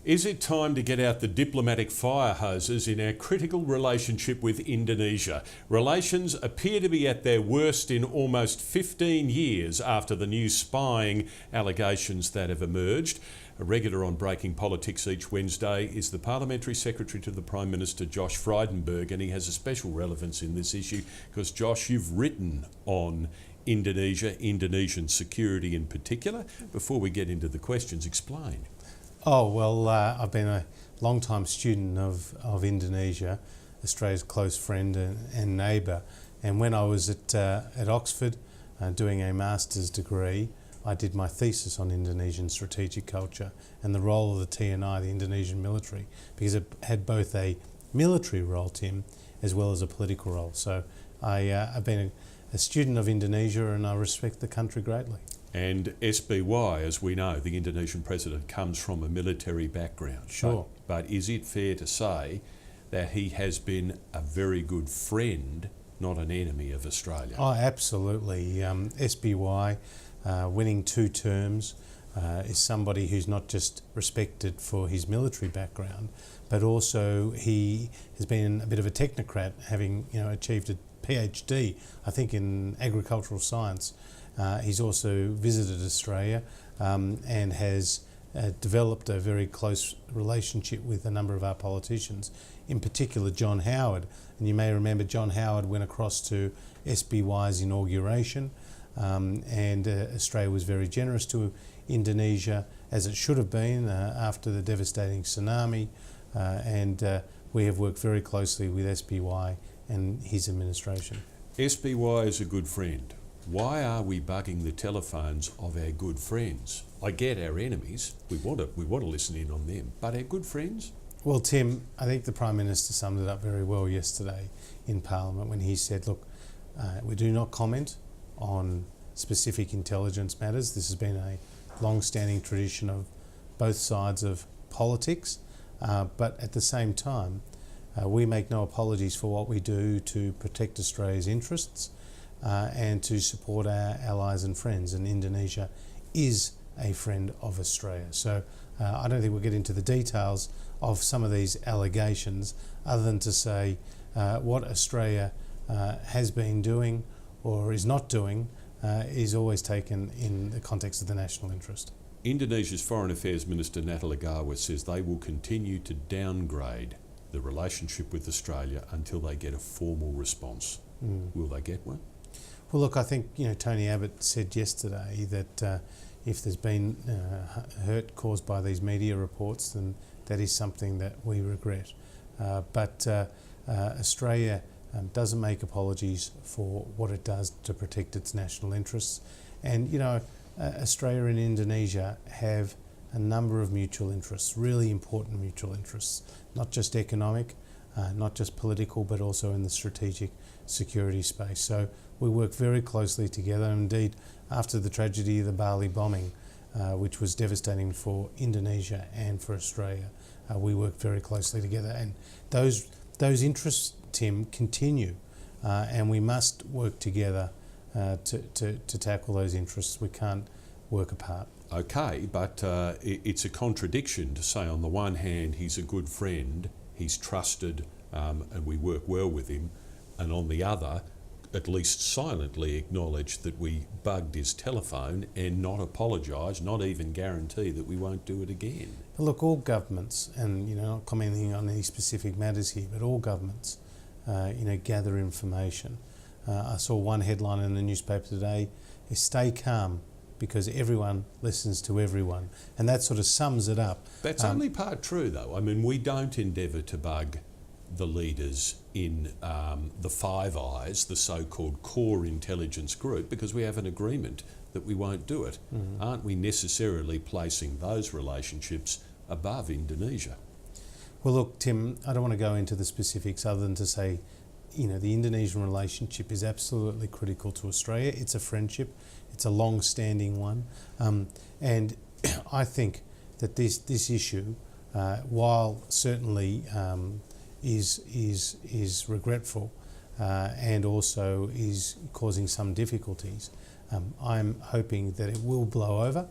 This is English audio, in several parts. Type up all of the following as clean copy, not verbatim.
Is it time to get out the diplomatic fire hoses in our critical relationship with Indonesia? Relations appear to be at their worst in almost 15 years after the new spying allegations that have emerged. A regular on Breaking Politics each Wednesday is the Parliamentary Secretary to the Prime Minister, Josh Frydenberg, and he has a special relevance in this issue because, Josh, you've written on Indonesia, Indonesian security in particular. Before we get into the questions, explain. Oh, well, I've been a long-time student of Indonesia, Australia's close friend and neighbour. And when I was at Oxford doing a master's degree, I did my thesis on Indonesian strategic culture and the role of the TNI, the Indonesian military, because it had both a military role, Tim, as well as a political role. So I've been a student of Indonesia and I respect the country greatly. And SBY, as we know, the Indonesian president, comes from a military background. Sure. But is it fair to say that he has been a very good friend, not an enemy of Australia? Oh, absolutely. SBY, winning 2 terms, is somebody who's not just respected for his military background, but also he has been a bit of a technocrat, having achieved a PhD, I think, in agricultural science. He's also visited Australia and has developed a very close relationship with a number of our politicians, in particular John Howard. And you may remember John Howard went across to SBY's inauguration, and Australia was very generous to Indonesia, as it should have been after the devastating tsunami, and we have worked very closely with SBY and his administration. SBY is a good friend. Why are we bugging the telephones of our good friends? I get our enemies, we want to listen in on them, but our good friends? Well, Tim, I think the Prime Minister summed it up very well yesterday in Parliament when he said, look, we do not comment on specific intelligence matters. This has been a long-standing tradition of both sides of politics, but at the same time, we make no apologies for what we do to protect Australia's interests and to support our allies and friends, and Indonesia is a friend of Australia. So I don't think we'll get into the details of some of these allegations other than to say what Australia has been doing or is not doing is always taken in the context of the national interest. Indonesia's Foreign Affairs Minister Natalegawa Legawa says they will continue to downgrade the relationship with Australia until they get a formal response. Will they get one? Well, look, I think Tony Abbott said yesterday that if there's been hurt caused by these media reports, then that is something that we regret. But Australia doesn't make apologies for what it does to protect its national interests. And Australia and Indonesia have a number of mutual interests, really important mutual interests, not just economic, not just political, but also in the strategic security space. So we work very closely together. Indeed, after the tragedy of the Bali bombing, which was devastating for Indonesia and for Australia, we work very closely together. And those interests, Tim, continue, and we must work together to tackle those interests. We can't work apart. Okay, but it's a contradiction to say on the one hand he's a good friend, he's trusted, and we work well with him, and on the other, at least silently acknowledge that we bugged his telephone and not apologise, not even guarantee that we won't do it again. But look, all governments, and not commenting on any specific matters here, but all governments, gather information. I saw one headline in the newspaper today: is "Stay calm because everyone listens to everyone," and that sort of sums it up. That's only part true, though. I mean, we don't endeavour to bug the leaders in the Five Eyes, the so-called core intelligence group, because we have an agreement that we won't do it. Aren't we necessarily placing those relationships above Indonesia? Well, look, Tim, I don't want to go into the specifics other than to say, the Indonesian relationship is absolutely critical to Australia. It's a friendship. It's a long-standing one. And I think that this issue, while certainly is regretful and also is causing some difficulties, I'm hoping that it will blow over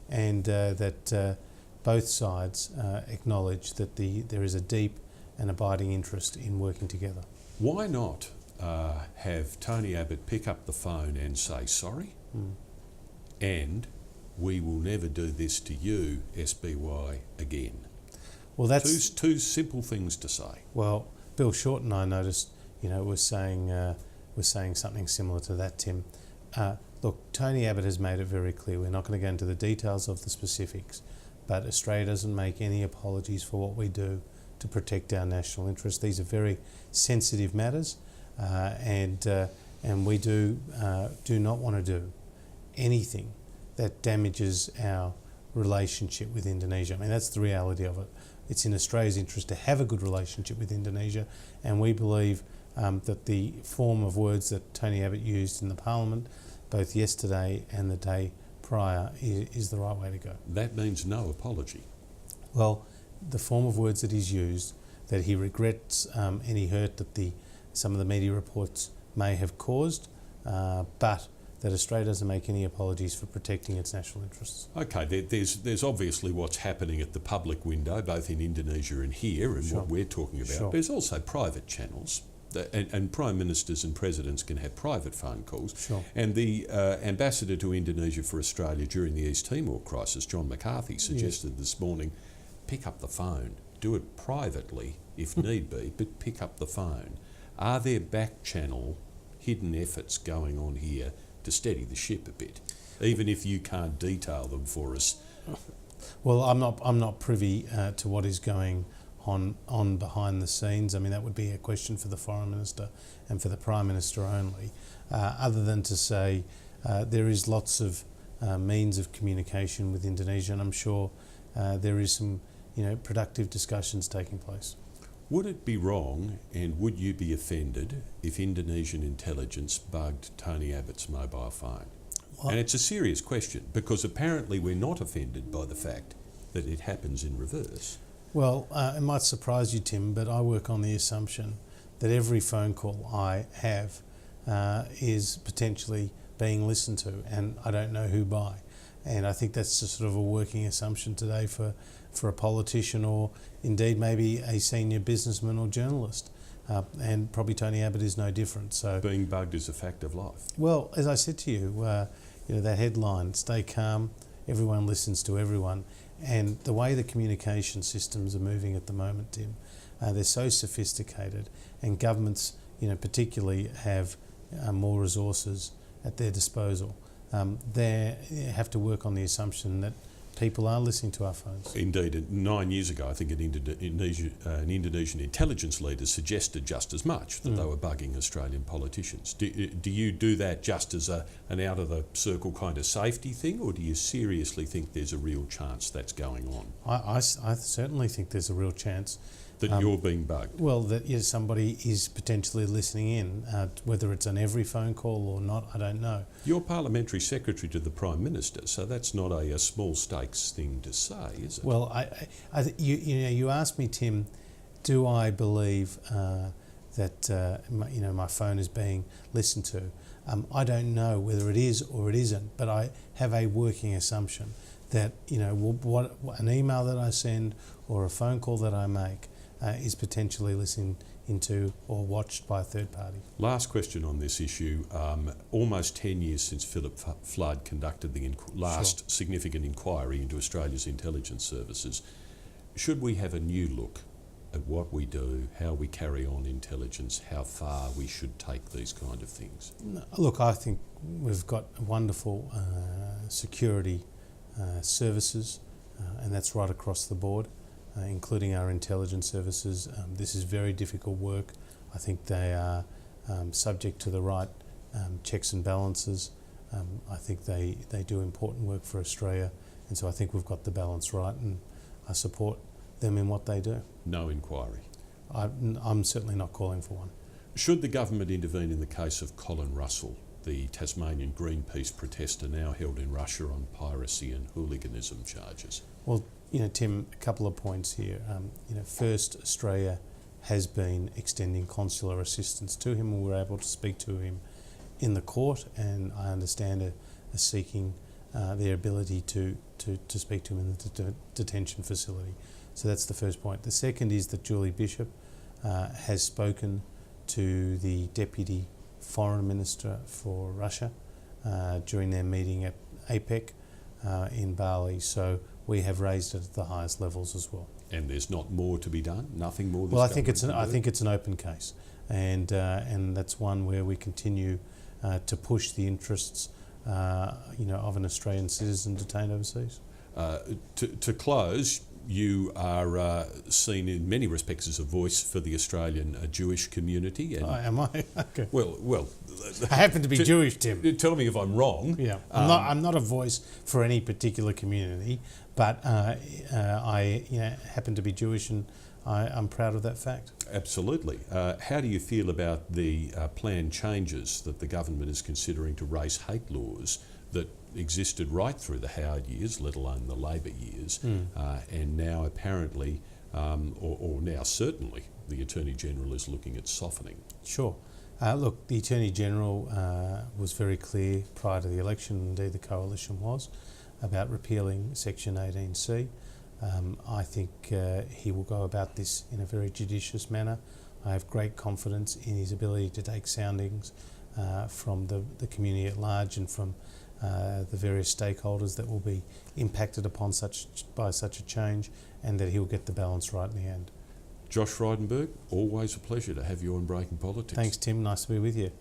and that both sides acknowledge that there is a deep and abiding interest in working together. Why not have Tony Abbott pick up the phone and say sorry, and we will never do this to you, SBY, again? Well, that's two simple things to say. Well, Bill Shorten, I noticed, was saying something similar to that, Tim. Look, Tony Abbott has made it very clear. We're not going to go into the details of the specifics, but Australia doesn't make any apologies for what we do to protect our national interests. These are very sensitive matters, and we do not want to do anything that damages our relationship with Indonesia. I mean, that's the reality of it. It's in Australia's interest to have a good relationship with Indonesia, and we believe that the form of words that Tony Abbott used in the Parliament, both yesterday and the day prior, is the right way to go. That means no apology. Well, the form of words that he's used, that he regrets any hurt that some of the media reports may have caused, but that Australia doesn't make any apologies for protecting its national interests. Okay, there's obviously what's happening at the public window, both in Indonesia and here, and what we're talking about. Sure. There's also private channels, and prime ministers and presidents can have private phone calls. Sure. And the ambassador to Indonesia for Australia during the East Timor crisis, John McCarthy, suggested this morning, pick up the phone, do it privately if need be, but pick up the phone. Are there back channel hidden efforts going on here to steady the ship a bit, even if you can't detail them for us? Well, I'm not privy to what is going on behind the scenes. I mean, that would be a question for the Foreign Minister and for the Prime Minister only, other than to say there is lots of means of communication with Indonesia, and I'm sure there is some productive discussions taking place. Would it be wrong, and would you be offended, if Indonesian intelligence bugged Tony Abbott's mobile phone? Well, and it's a serious question, because apparently we're not offended by the fact that it happens in reverse. Well, it might surprise you, Tim, but I work on the assumption that every phone call I have is potentially being listened to, and I don't know who by. And I think that's just sort of a working assumption today for a politician, or indeed maybe a senior businessman or journalist. And probably Tony Abbott is no different. So being bugged is a fact of life. Well, as I said to you, that headline, stay calm, everyone listens to everyone. And the way the communication systems are moving at the moment, Tim, they're so sophisticated, and governments, particularly have more resources at their disposal. They have to work on the assumption that people are listening to our phones. Indeed, 9 years ago, I think an Indonesian intelligence leader suggested just as much, that they were bugging Australian politicians. Do you do that just as an out-of-the-circle kind of safety thing, or do you seriously think there's a real chance that's going on? I certainly think there's a real chance. That you're being bugged? Well, that somebody is potentially listening in. Whether it's on every phone call or not, I don't know. You're Parliamentary Secretary to the Prime Minister, so that's not a small stakes thing to say, is it? Well, you asked me, Tim, do I believe that my phone is being listened to? I don't know whether it is or it isn't, but I have a working assumption that what an email that I send or a phone call that I make is potentially listened into or watched by a third party. Last question on this issue. Almost 10 years since Philip Flood conducted the last significant inquiry into Australia's intelligence services. Should we have a new look at what we do, how we carry on intelligence, how far we should take these kind of things? Look, I think we've got wonderful security services, and that's right across the board. Including our intelligence services. This is very difficult work. I think they are subject to the right checks and balances. I think they do important work for Australia, and so I think we've got the balance right, and I support them in what they do. No inquiry? I'm certainly not calling for one. Should the government intervene in the case of Colin Russell, the Tasmanian Greenpeace protester now held in Russia on piracy and hooliganism charges? Well, Tim, a couple of points here. First, Australia has been extending consular assistance to him, and we were able to speak to him in the court, and I understand are seeking their ability to speak to him in the detention facility. So that's the first point. The second is that Julie Bishop has spoken to the Deputy Foreign Minister for Russia during their meeting at APEC in Bali. So we have raised it at the highest levels as well. And there's not more to be done? Nothing more? Well, I think it's an open case, and that's one where we continue to push the interests, of an Australian citizen detained overseas. To close, you are seen in many respects as a voice for the Australian Jewish community. And am I? Okay. Well, I happen to be Jewish, Tim. Tell me if I'm wrong. Yeah, I'm not a voice for any particular community, but I happen to be Jewish, and I'm proud of that fact. Absolutely. How do you feel about the planned changes that the government is considering to race hate laws that existed right through the Howard years, let alone the Labor years, and now apparently, or now certainly, the Attorney General is looking at softening? Sure. Look, the Attorney General was very clear prior to the election, indeed the Coalition was, about repealing Section 18C. I think he will go about this in a very judicious manner. I have great confidence in his ability to take soundings from the community at large and from the various stakeholders that will be impacted upon by such a change, and that he'll get the balance right in the end. Josh Frydenberg, always a pleasure to have you on Breaking Politics. Thanks, Tim. Nice to be with you.